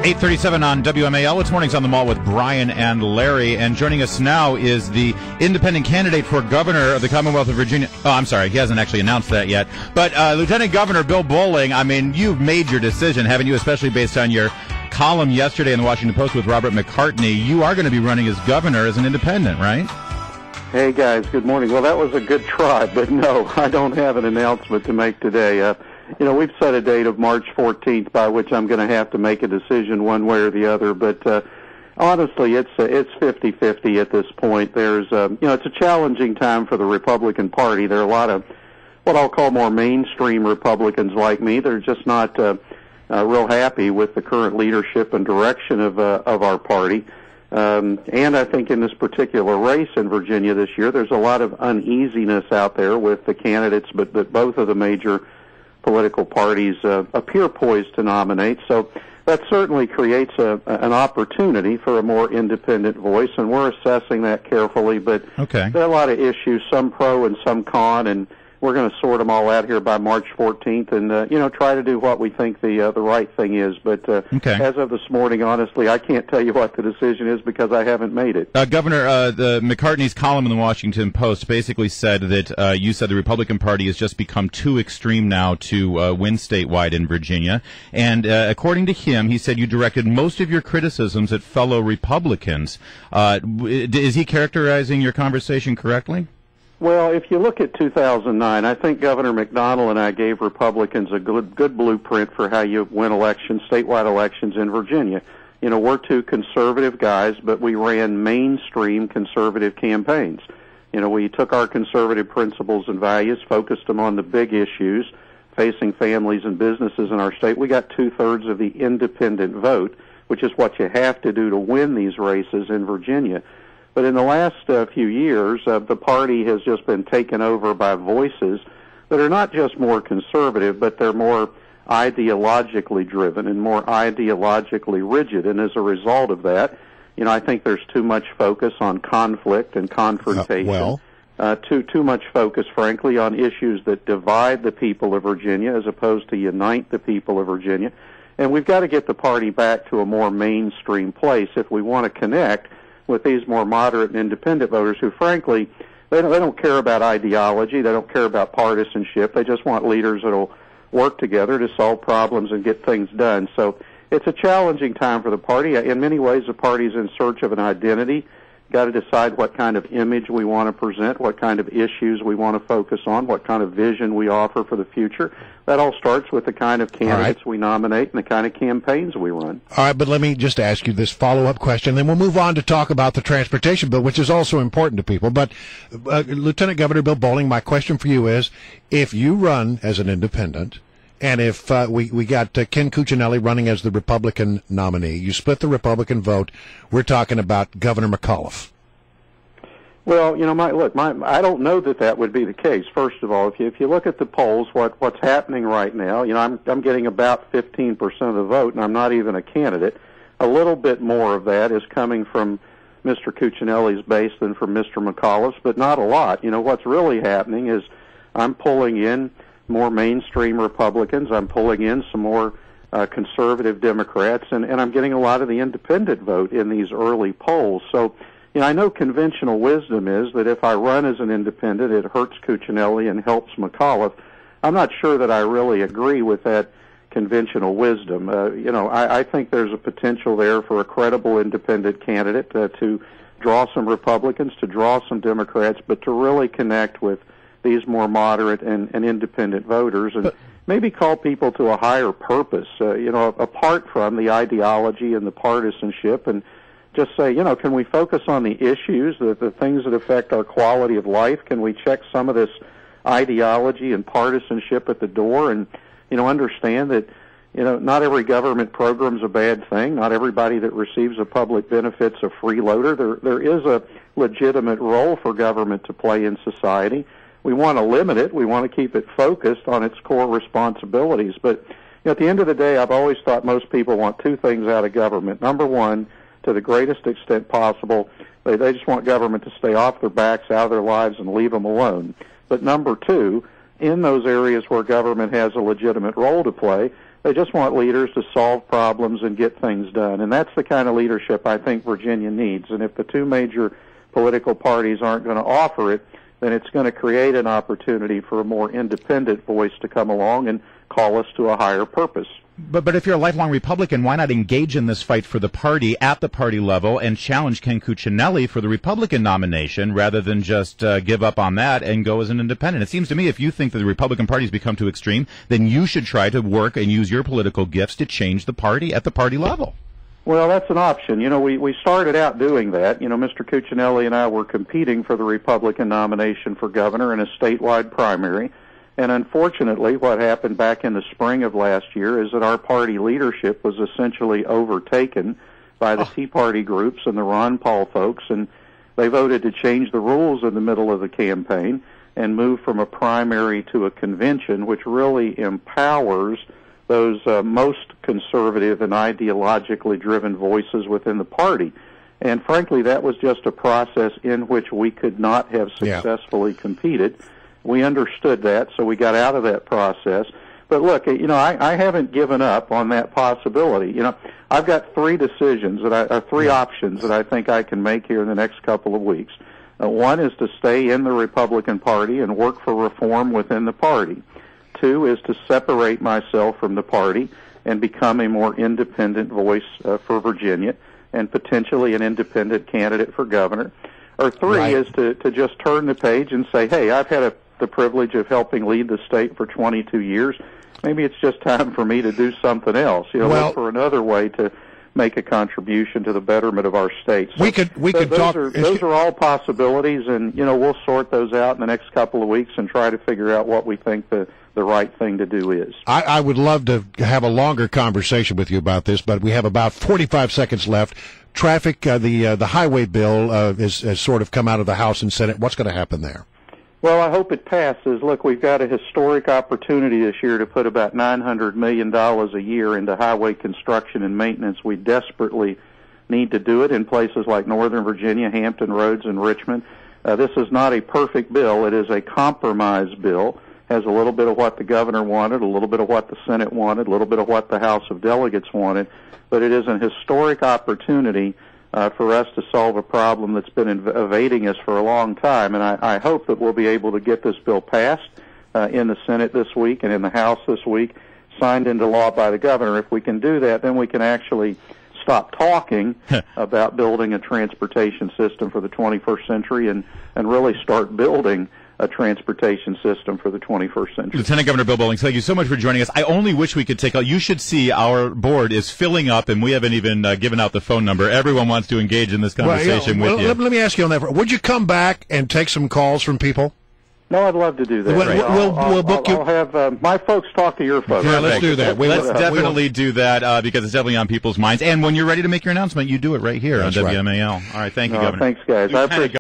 8:37 on WMAL. It's Mornings on the Mall with Brian and Larry. And joining us now is the independent candidate for governor of the Commonwealth of Virginia. Oh, I'm sorry. He hasn't actually announced that yet. But Lieutenant Governor Bill Bolling, I mean, you've made your decision, haven't you, especially based on your column yesterday in the Washington Post with Robert McCartney. You are going to be running as governor as an independent, right? Hey, guys. Good morning. Well, that was a good try, but no, I don't have an announcement to make today. We've set a date of March 14th by which I'm going to have to make a decision one way or the other. But honestly, it's 50-50 at this point. There's, it's a challenging time for the Republican Party. There are a lot of what I'll call more mainstream Republicans like me. They're just not real happy with the current leadership and direction of our party. And I think in this particular race in Virginia this year, there's a lot of uneasiness out there with the candidates, but both of the major political parties appear poised to nominate. So that certainly creates an opportunity for a more independent voice, and we're assessing that carefully. But okay, there are a lot of issues, some pro and some con, and we're going to sort them all out here by March 14th and, try to do what we think the right thing is. But as of this morning, honestly, I can't tell you what the decision is because I haven't made it. Governor, the McCartney's column in the Washington Post basically said that you said the Republican Party has just become too extreme now to win statewide in Virginia. And according to him, he said you directed most of your criticisms at fellow Republicans. Is he characterizing your conversation correctly? Well, if you look at 2009, I think Governor McDonnell and I gave Republicans a good blueprint for how you win elections, statewide elections in Virginia. We're two conservative guys, but we ran mainstream conservative campaigns. We took our conservative principles and values, focused them on the big issues facing families and businesses in our state. We got 2/3 of the independent vote, which is what you have to do to win these races in Virginia. But in the last few years, the party has just been taken over by voices that are not just more conservative, but they're more ideologically driven and more ideologically rigid. And as a result of that, I think there's too much focus on conflict and confrontation. Too much focus, frankly, on issues that divide the people of Virginia as opposed to unite the people of Virginia. And we've got to get the party back to a more mainstream place if we want to connect with these more moderate and independent voters who, frankly, they don't care about ideology, they don't care about partisanship, they just want leaders that will work together to solve problems and get things done. So it's a challenging time for the party. In many ways, the party's in search of an identity. Got to decide what kind of image we want to present, what kind of issues we want to focus on, what kind of vision we offer for the future. That all starts with the kind of candidates we nominate and the kind of campaigns we run. All right, but let me just ask you this follow-up question, then we'll move on to talk about the transportation bill, which is also important to people. But Lieutenant Governor Bill Bolling, my question for you is, if you run as an independent, and if we got Ken Cuccinelli running as the Republican nominee, you split the Republican vote, we're talking about Governor McAuliffe. Well, I don't know that would be the case. First of all, if you look at the polls, what's happening right now, I'm getting about 15% of the vote, and I'm not even a candidate. A little bit more of that is coming from Mr. Cuccinelli's base than from Mr. McAuliffe's, but not a lot. What's really happening is I'm pulling in more mainstream Republicans. I'm pulling in some more conservative Democrats, and I'm getting a lot of the independent vote in these early polls. So, I know conventional wisdom is that if I run as an independent, it hurts Cuccinelli and helps McAuliffe. I'm not sure that I really agree with that conventional wisdom. I think there's a potential there for a credible independent candidate to draw some Republicans, to draw some Democrats, but to really connect with these more moderate and independent voters and maybe call people to a higher purpose, apart from the ideology and the partisanship, and just say, can we focus on the issues, the things that affect our quality of life? Can we check some of this ideology and partisanship at the door and, understand that, not every government program's a bad thing. Not everybody that receives a public benefit's a freeloader. There is a legitimate role for government to play in society. We want to limit it. We want to keep it focused on its core responsibilities. But at the end of the day, I've always thought most people want two things out of government. Number one, to the greatest extent possible, they just want government to stay off their backs, out of their lives, and leave them alone. But number two, in those areas where government has a legitimate role to play, They just want leaders to solve problems and get things done. And that's the kind of leadership I think Virginia needs. And if the two major political parties aren't going to offer it, then it's going to create an opportunity for a more independent voice to come along and call us to a higher purpose. But if you're a lifelong Republican, why not engage in this fight for the party at the party level and challenge Ken Cuccinelli for the Republican nomination rather than just give up on that and go as an independent? It seems to me if you think that the Republican Party has become too extreme, then you should try to work and use your political gifts to change the party at the party level. Well, that's an option. You know, we started out doing that. You know, Mr. Cuccinelli and I were competing for the Republican nomination for governor in a statewide primary. And unfortunately, what happened back in the spring of last year is that our party leadership was essentially overtaken by the Tea Party groups and the Ron Paul folks, and they voted to change the rules in the middle of the campaign and move from a primary to a convention, which really empowers those most conservative and ideologically driven voices within the party. And frankly, that was just a process in which we could not have successfully competed. We understood that, so we got out of that process. But look, you know, I haven't given up on that possibility. You know, I've got three decisions, three options that I think I can make here in the next couple of weeks. One is to stay in the Republican Party and work for reform within the party. Two is to separate myself from the party and become a more independent voice for Virginia and potentially an independent candidate for governor. Or three is to just turn the page and say, hey, I've had the privilege of helping lead the state for 22 years. Maybe it's just time for me to do something else. You know, look for another way to make a contribution to the betterment of our state. So we could talk. Those are all possibilities, and you know, we'll sort those out in the next couple of weeks and try to figure out what we think the right thing to do is. I would love to have a longer conversation with you about this, but we have about 45 seconds left. Traffic, the highway bill has sort of come out of the House and Senate. What's going to happen there? Well, I hope it passes. Look, we've got a historic opportunity this year to put about $900 million a year into highway construction and maintenance. We desperately need to do it in places like Northern Virginia, Hampton Roads, and Richmond. This is not a perfect bill. It is a compromise bill. Has a little bit of what the governor wanted, a little bit of what the Senate wanted, a little bit of what the House of Delegates wanted, but it is an historic opportunity for us to solve a problem that's been evading us for a long time, and I hope that we'll be able to get this bill passed in the Senate this week and in the House this week, signed into law by the governor. If we can do that, then we can actually stop talking about building a transportation system for the 21st century and really start building a transportation system for the 21st century. Lieutenant Governor Bill Bolling, thank you so much for joining us. I only wish we could take out. You should see our board is filling up, and we haven't even given out the phone number. Everyone wants to engage in this conversation with you. Let me ask you on that. Would you come back and take some calls from people? No, I'd love to do that. We'll book you. I'll have my folks talk to your folks. Yeah, let's do that. Let's definitely do that because it's definitely on people's minds. And when you're ready to make your announcement, you do it right here on WMAL. All right, thank you, Governor. Thanks, guys. I appreciate